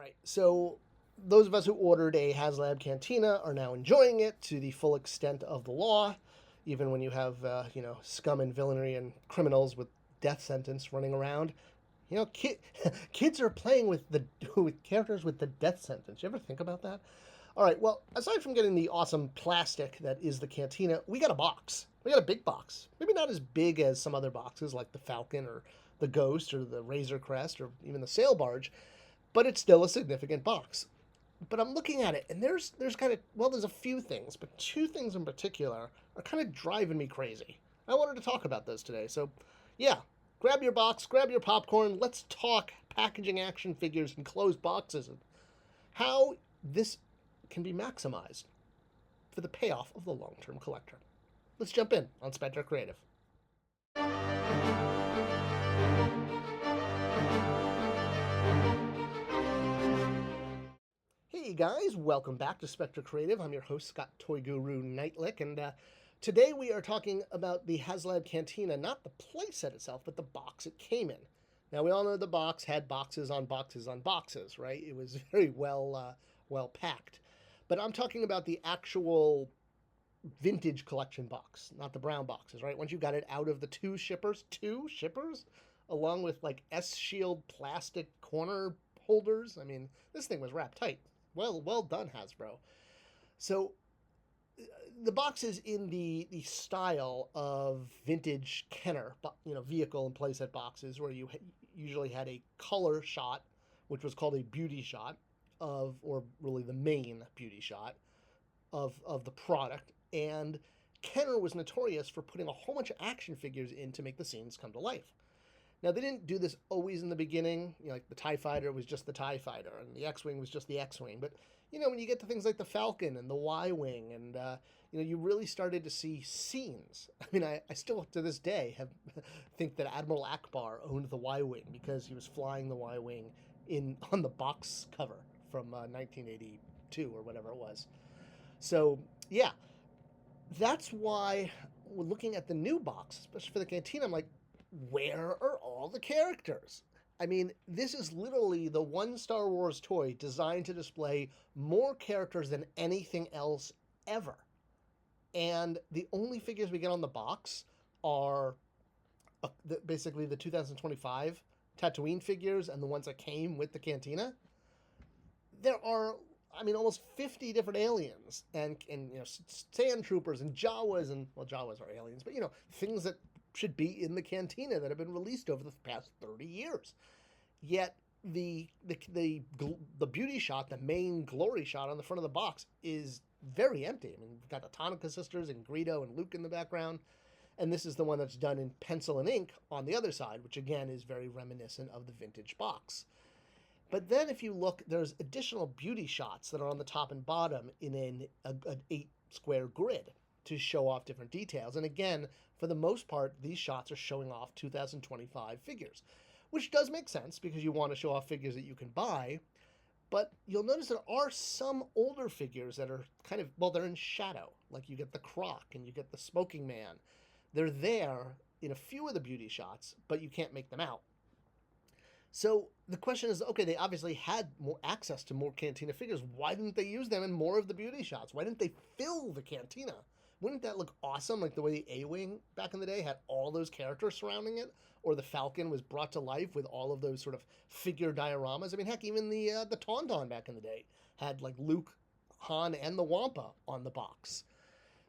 right. So those of us who ordered a Haslab Cantina are now enjoying it to the full extent of the law, even when you have scum and villainy and criminals with death sentence running around. Kids are playing with the with characters with the death sentence. You ever think about that? All right. Well, aside from getting the awesome plastic that is the cantina, we got a box. We got a big box. Maybe not as big as some other boxes like the Falcon or the Ghost or the Razor Crest or even the Sail Barge, but it's still a significant box. But I'm looking at it, and there's kind of there's a few things, but two things in particular are kind of driving me crazy. I wanted to talk about those today. So, yeah, grab your box, grab your popcorn. Let's talk packaging action figures and closed boxes and how this can be maximized for the payoff of the long-term collector. Let's jump in on Spector Creative. Hey guys, welcome back to Spector Creative. I'm your host, Scott Toy Guru Neitlich, and today we are talking about the Haslab Cantina, not the playset itself, but the box it came in. Now we all know the box had boxes on boxes on boxes, right? It was very well packed. But I'm talking about the actual vintage collection box, not the brown boxes, right? Once you got it out of the two shippers, along with like S-Shield plastic corner holders. I mean, this thing was wrapped tight. Well done, Hasbro. So the box is in the style of vintage Kenner, vehicle and playset boxes, where you usually had a color shot, which was called a beauty shot or really the main beauty shot of the product. And Kenner was notorious for putting a whole bunch of action figures in to make the scenes come to life. Now, they didn't do this always in the beginning. Like the TIE Fighter was just the TIE Fighter, and the X-Wing was just the X-Wing. But, when you get to things like the Falcon and the Y-Wing, and, you really started to see scenes. I mean, I still, to this day, think that Admiral Akbar owned the Y-Wing because he was flying the Y-Wing on the box cover from 1982 or whatever it was. So, yeah, that's why we're looking at the new box, especially for the Cantina. I'm like, where are all the characters? I mean, this is literally the one Star Wars toy designed to display more characters than anything else ever. And the only figures we get on the box are basically the 2025 Tatooine figures and the ones that came with the Cantina. There are, almost 50 different aliens and sand troopers and Jawas Jawas are aliens, but things that should be in the Cantina that have been released over the past 30 years. Yet the beauty shot, the main glory shot on the front of the box is very empty. I mean, we've got the Tonica sisters and Greedo and Luke in the background, and this is the one that's done in pencil and ink on the other side, which again is very reminiscent of the vintage box. But then if you look, there's additional beauty shots that are on the top and bottom in an 8 square grid to show off different details. And again, for the most part, these shots are showing off 2025 figures, which does make sense because you want to show off figures that you can buy. But you'll notice there are some older figures that are they're in shadow. Like you get the Croc and you get the Smoking Man. They're there in a few of the beauty shots, but you can't make them out. So the question is, okay, they obviously had more access to more Cantina figures. Why didn't they use them in more of the beauty shots? Why didn't they fill the Cantina? Wouldn't that look awesome? Like the way the A-Wing back in the day had all those characters surrounding it, or the Falcon was brought to life with all of those sort of figure dioramas. I mean, heck, even the Tauntaun back in the day had like Luke, Han, and the Wampa on the box.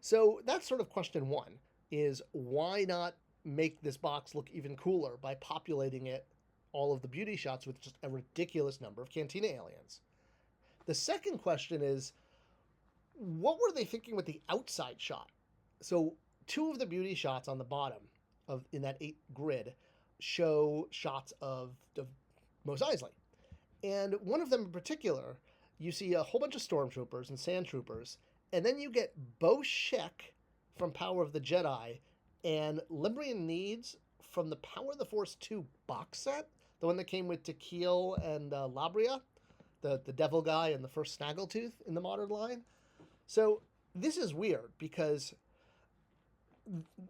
So that's sort of question one: is why not make this box look even cooler by populating it all of the beauty shots with just a ridiculous number of Cantina aliens? The second question is, what were they thinking with the outside shot? So two of the beauty shots on the bottom in that 8 grid show shots of Mos Eisley. And one of them in particular, you see a whole bunch of stormtroopers and sand troopers, and then you get Bo Sheck from Power of the Jedi and Limbrian Needs from the Power of the Force 2 box set, the one that came with Tequil and Labria, the devil guy and the first Snaggletooth in the modern line. So this is weird because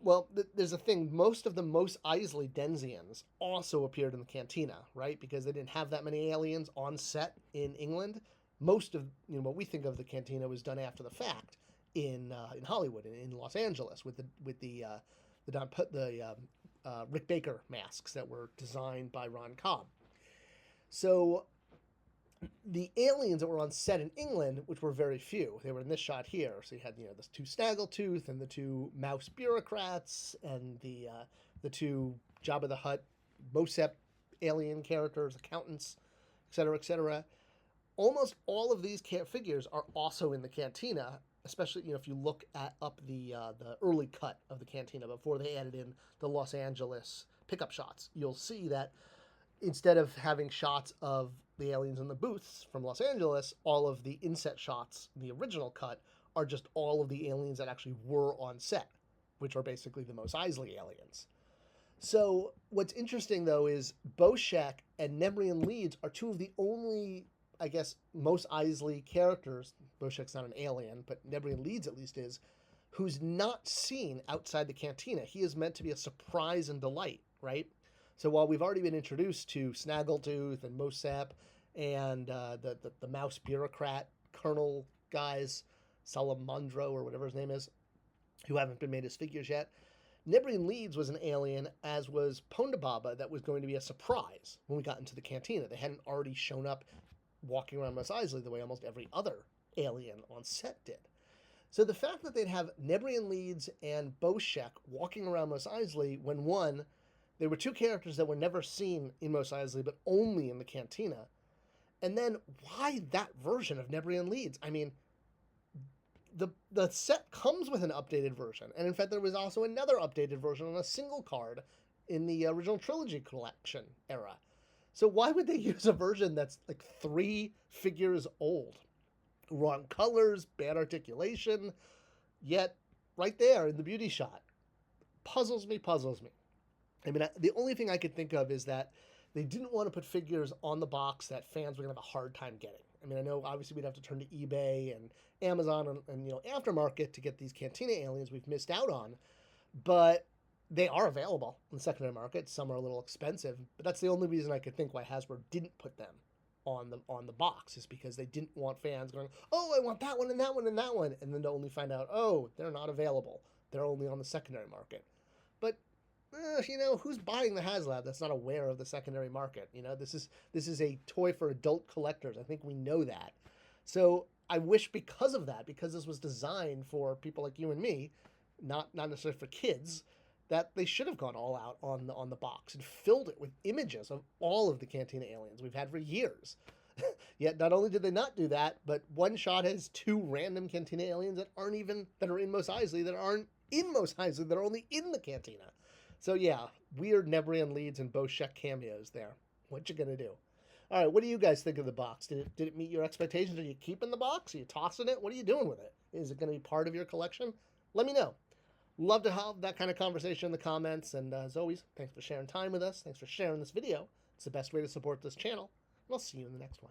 Well, there's a thing. Most of the Mos Eisley Denzians also appeared in the Cantina, right? Because they didn't have that many aliens on set in England. Most of what we think of the Cantina was done after the fact in Hollywood, in Los Angeles, with the Rick Baker masks that were designed by Ron Cobb. So the aliens that were on set in England, which were very few, they were in this shot here. So you had the two Snaggletooth and the two mouse bureaucrats and the two Jabba the Hutt, Mosep alien characters, accountants, etc., etc. Almost all of these figures are also in the Cantina. Especially, if you look up the early cut of the Cantina before they added in the Los Angeles pickup shots, you'll see that instead of having shots of the aliens in the booths from Los Angeles, all of the inset shots in the original cut are just all of the aliens that actually were on set, which are basically the Mos Eisley aliens. So what's interesting, though, is Boshek and Nebrian Leeds are two of the only, I guess, Mos Eisley characters. Boshek's not an alien, but Nebrian Leeds at least is, who's not seen outside the Cantina. He is meant to be a surprise and delight, right? So while we've already been introduced to Snaggletooth and Mosep and the mouse bureaucrat colonel guys, Salamandro or whatever his name is, who haven't been made as figures yet, Nebrian Leeds was an alien, as was Ponda Baba, that was going to be a surprise when we got into the Cantina. They hadn't already shown up walking around Mos Eisley the way almost every other alien on set did. So the fact that they'd have Nebrian Leeds and Boshek walking around Mos Eisley when, one, they were two characters that were never seen in Mos Eisley, but only in the Cantina. And then, why that version of Nebrian Leeds? I mean, the set comes with an updated version. And in fact, there was also another updated version on a single card in the original trilogy collection era. So why would they use a version that's like 3 figures old? Wrong colors, bad articulation, yet right there in the beauty shot. Puzzles me. I mean, the only thing I could think of is that they didn't want to put figures on the box that fans were going to have a hard time getting. I mean, I know obviously we'd have to turn to eBay and Amazon and aftermarket to get these Cantina aliens we've missed out on, but they are available in the secondary market. Some are a little expensive, but that's the only reason I could think why Hasbro didn't put them on the box, is because they didn't want fans going, oh, I want that one and that one and that one, and then to only find out, oh, they're not available. They're only on the secondary market. But who's buying the Haslab that's not aware of the secondary market? This is a toy for adult collectors. I think we know that. So I wish, because of that, because this was designed for people like you and me, not necessarily for kids, that they should have gone all out on the box and filled it with images of all of the Cantina aliens we've had for years. Yet not only did they not do that, but one shot has 2 random Cantina aliens that are in Mos Eisley, that aren't in Mos Eisley, that are only in the Cantina. So yeah, weird Nebrian Leeds and Boshek cameos there. What you gonna do? All right, what do you guys think of the box? Did it meet your expectations? Are you keeping the box? Are you tossing it? What are you doing with it? Is it going to be part of your collection? Let me know. Love to have that kind of conversation in the comments. And as always, thanks for sharing time with us. Thanks for sharing this video. It's the best way to support this channel. And I'll see you in the next one.